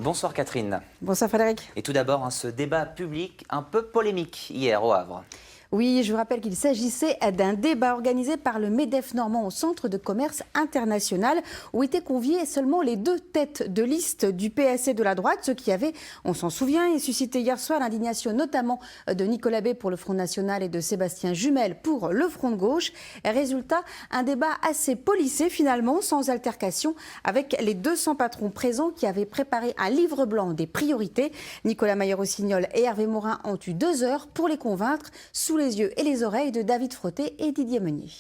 Bonsoir Catherine. Bonsoir Frédéric. Et tout d'abord, ce débat public un peu polémique hier au Havre. Oui, je vous rappelle qu'il s'agissait d'un débat organisé par le MEDEF normand au Centre de commerce international où étaient conviés seulement les deux têtes de liste du PS et de la droite, ceux qui avaient, on s'en souvient, suscité hier soir l'indignation notamment de Nicolas Bay pour le Front National et de Sébastien Jumel pour le Front de Gauche. Résultat, un débat assez policé finalement, sans altercation, avec les 200 patrons présents qui avaient préparé un livre blanc des priorités. Nicolas Mayer-Rossignol et Hervé Morin ont eu 2 heures pour les convaincre sous les yeux et les oreilles de David Frotté et Didier Meunier.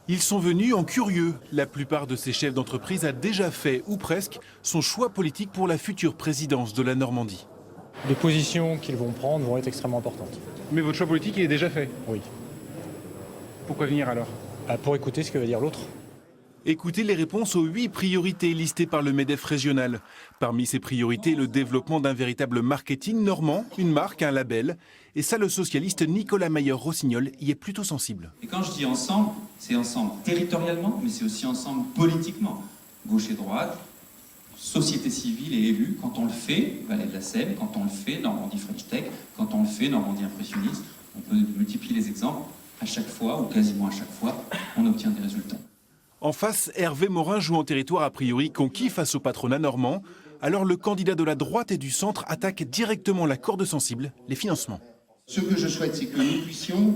Ils sont venus en curieux. La plupart de ces chefs d'entreprise a déjà fait, ou presque, son choix politique pour la future présidence de la Normandie. Les positions qu'ils vont prendre vont être extrêmement importantes. Mais votre choix politique, il est déjà fait? Oui. Pourquoi venir alors? Pour écouter ce que va dire l'autre. Écoutez les réponses aux 8 priorités listées par le MEDEF régional. Parmi ces priorités, le développement d'un véritable marketing normand, une marque, un label. Et ça, le socialiste Nicolas Mayer-Rossignol y est plutôt sensible. Et quand je dis ensemble, c'est ensemble territorialement, mais c'est aussi ensemble politiquement. Gauche et droite, société civile et élus, quand on le fait, Vallée de la Seine, quand on le fait, Normandie French Tech, quand on le fait, Normandie impressionniste, on peut multiplier les exemples. À chaque fois, ou quasiment à chaque fois, on obtient des résultats. En face, Hervé Morin joue en territoire a priori conquis face au patronat normand. Alors le candidat de la droite et du centre attaque directement la corde sensible, les financements. Ce que je souhaite, c'est que nous puissions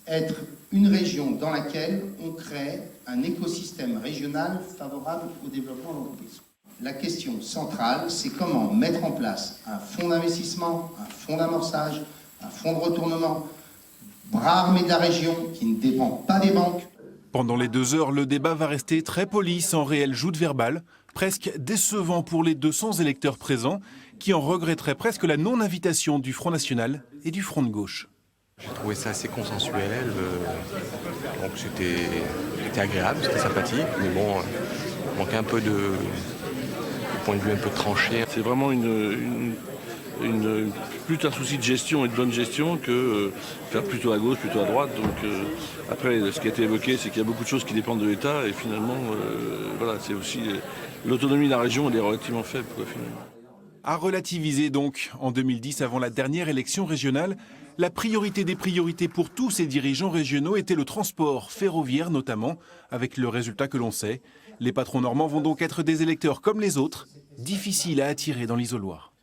être une région dans laquelle on crée un écosystème régional favorable au développement de l'entreprise. La question centrale, c'est comment mettre en place un fonds d'investissement, un fonds d'amorçage, un fonds de retournement, bras armé de la région qui ne dépend pas des banques. Pendant les 2 heures, le débat va rester très poli, sans réelle joute verbale, presque décevant pour les 200 électeurs présents, qui en regretteraient presque la non-invitation du Front National et du Front de Gauche. J'ai trouvé ça assez consensuel, donc c'était agréable, c'était sympathique, mais bon, il manquait un peu de point de vue un peu tranché. C'est vraiment plus un souci de gestion et de bonne gestion que faire plutôt à gauche, plutôt à droite. Donc après, ce qui a été évoqué, c'est qu'il y a beaucoup de choses qui dépendent de l'État et finalement, voilà, c'est aussi l'autonomie de la région, elle est relativement faible, quoi, finalement. À relativiser donc, en 2010, avant la dernière élection régionale, la priorité des priorités pour tous ces dirigeants régionaux était le transport, ferroviaire notamment, avec le résultat que l'on sait. Les patrons normands vont donc être des électeurs comme les autres, difficiles à attirer dans l'isoloir.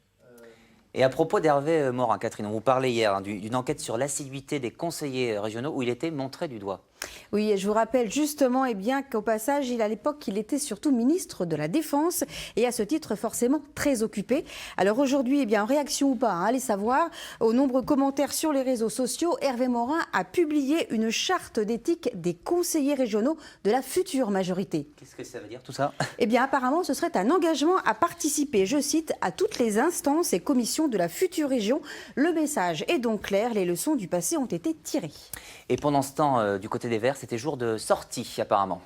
Et à propos d'Hervé Morin, Catherine, on vous parlait hier d'une enquête sur l'assiduité des conseillers régionaux où il était montré du doigt. Oui, et je vous rappelle justement qu'au passage, à l'époque, il était surtout ministre de la Défense et à ce titre forcément très occupé. Alors aujourd'hui, en réaction ou pas, allez savoir, aux nombreux commentaires sur les réseaux sociaux, Hervé Morin a publié une charte d'éthique des conseillers régionaux de la future majorité. Qu'est-ce que ça veut dire tout ça? Apparemment, ce serait un engagement à participer, je cite, à toutes les instances et commissions de la future région. Le message est donc clair, les leçons du passé ont été tirées. Et pendant ce temps, du côté des Verts, c'était jour de sortie apparemment.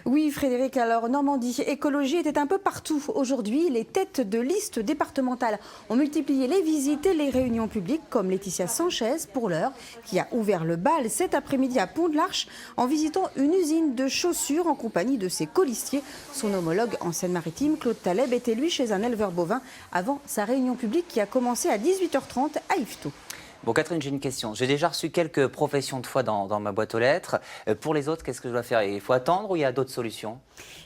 Oui Frédéric, alors Normandie Écologie était un peu partout. Aujourd'hui, les têtes de liste départementales ont multiplié les visites et les réunions publiques, comme Laetitia Sanchez pour l'heure, qui a ouvert le bal cet après-midi à Pont-de-l'Arche en visitant une usine de chaussures en compagnie de ses colistiers. Son homologue en Seine-Maritime, Claude Taleb, était lui chez un éleveur bovin avant sa réunion publique qui a commencé à 18h30 à Yvetot. Bon Catherine, j'ai une question. J'ai déjà reçu quelques professions de foi dans ma boîte aux lettres. Pour les autres, qu'est-ce que je dois faire? Il faut attendre ou il y a d'autres solutions?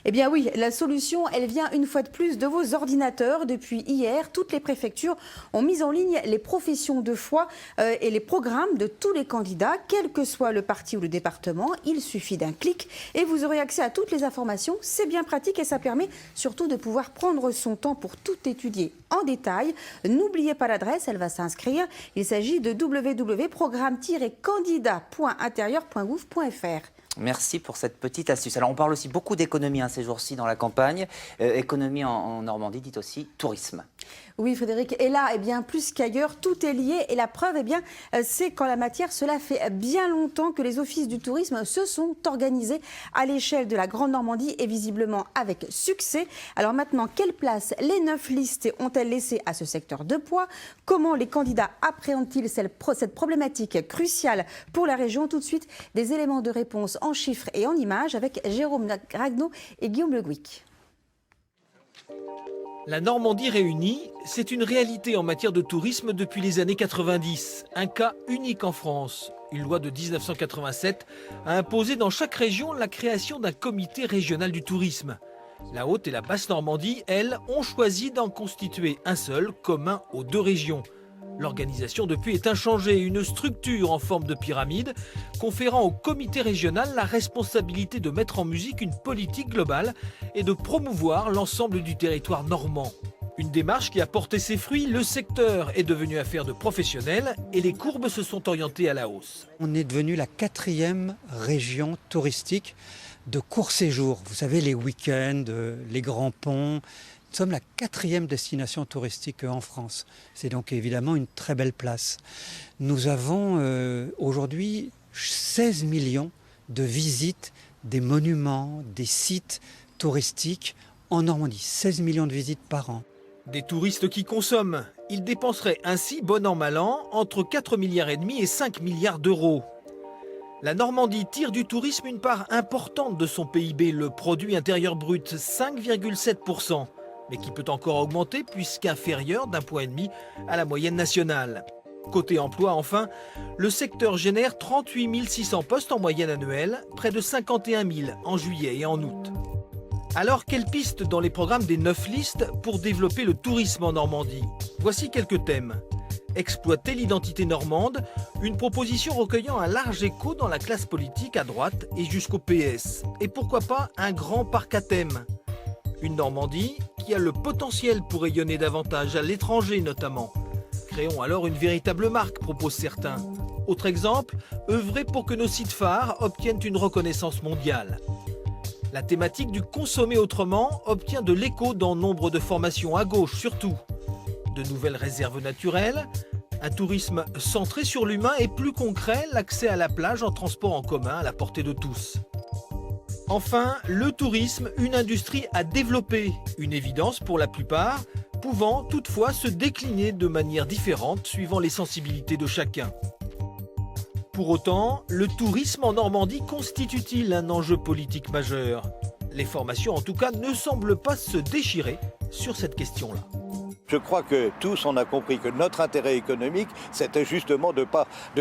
Eh bien oui, la solution, elle vient une fois de plus de vos ordinateurs. Depuis hier, toutes les préfectures ont mis en ligne les professions de foi et les programmes de tous les candidats, quel que soit le parti ou le département. Il suffit d'un clic et vous aurez accès à toutes les informations. C'est bien pratique et ça permet surtout de pouvoir prendre son temps pour tout étudier en détail. N'oubliez pas l'adresse, elle va s'inscrire. Il s'agit de www.programme-candidat.intérieur.gouv.fr. Merci pour cette petite astuce. Alors on parle aussi beaucoup d'économie ces jours-ci dans la campagne. Économie en Normandie, dit aussi tourisme. Oui Frédéric, et là, plus qu'ailleurs, tout est lié. Et la preuve, c'est qu'en la matière, cela fait bien longtemps que les offices du tourisme se sont organisés à l'échelle de la Grande Normandie et visiblement avec succès. Alors maintenant, quelle place les 9 listes ont-elles laissé à ce secteur de poids? Comment les candidats appréhendent-ils cette problématique cruciale pour la région? Tout de suite, des éléments de réponse en chiffres et en images avec Jérôme Ragnaud et Guillaume Le Gouic. La Normandie réunie, c'est une réalité en matière de tourisme depuis les années 90. Un cas unique en France. Une loi de 1987 a imposé dans chaque région la création d'un comité régional du tourisme. La Haute et la Basse Normandie, elles, ont choisi d'en constituer un seul, commun aux deux régions. L'organisation depuis est inchangée, une structure en forme de pyramide, conférant au comité régional la responsabilité de mettre en musique une politique globale et de promouvoir l'ensemble du territoire normand. Une démarche qui a porté ses fruits, le secteur est devenu affaire de professionnels et les courbes se sont orientées à la hausse. On est devenu la 4e région touristique de court séjour. Vous savez, les week-ends, les grands ponts. Nous sommes la 4e destination touristique en France. C'est donc évidemment une très belle place. Nous avons aujourd'hui 16 millions de visites des monuments, des sites touristiques en Normandie. 16 millions de visites par an. Des touristes qui consomment. Ils dépenseraient ainsi, bon an mal an, entre 4,5 milliards et 5 milliards d'euros. La Normandie tire du tourisme une part importante de son PIB, le produit intérieur brut, 5,7%, mais qui peut encore augmenter puisqu'inférieur d'1,5 point à la moyenne nationale. Côté emploi, enfin, le secteur génère 38 600 postes en moyenne annuelle, près de 51 000 en juillet et en août. Alors, quelles pistes dans les programmes des 9 listes pour développer le tourisme en Normandie? Voici quelques thèmes. Exploiter l'identité normande, une proposition recueillant un large écho dans la classe politique à droite et jusqu'au PS. Et pourquoi pas un grand parc à thème? Une Normandie qui a le potentiel pour rayonner davantage à l'étranger notamment. Créons alors une véritable marque, proposent certains. Autre exemple, œuvrer pour que nos sites phares obtiennent une reconnaissance mondiale. La thématique du consommer autrement obtient de l'écho dans nombre de formations à gauche surtout. De nouvelles réserves naturelles, un tourisme centré sur l'humain et plus concret, l'accès à la plage en transport en commun à la portée de tous. Enfin, le tourisme, une industrie à développer, une évidence pour la plupart, pouvant toutefois se décliner de manière différente suivant les sensibilités de chacun. Pour autant, le tourisme en Normandie constitue-t-il un enjeu politique majeur? Les formations en tout cas ne semblent pas se déchirer sur cette question-là. Je crois que tous on a compris que notre intérêt économique, c'était justement de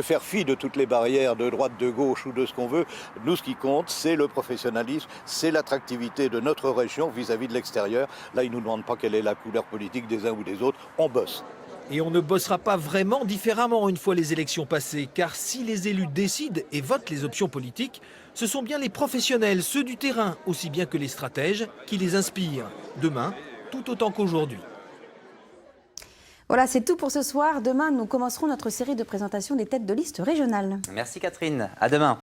faire fi de toutes les barrières de droite, de gauche ou de ce qu'on veut. Nous, ce qui compte, c'est le professionnalisme, c'est l'attractivité de notre région vis-à-vis de l'extérieur. Là, ils ne nous demandent pas quelle est la couleur politique des uns ou des autres, on bosse. Et on ne bossera pas vraiment différemment une fois les élections passées, car si les élus décident et votent les options politiques, ce sont bien les professionnels, ceux du terrain, aussi bien que les stratèges, qui les inspirent. Demain, tout autant qu'aujourd'hui. Voilà, c'est tout pour ce soir. Demain, nous commencerons notre série de présentation des têtes de liste régionales. Merci Catherine, à demain.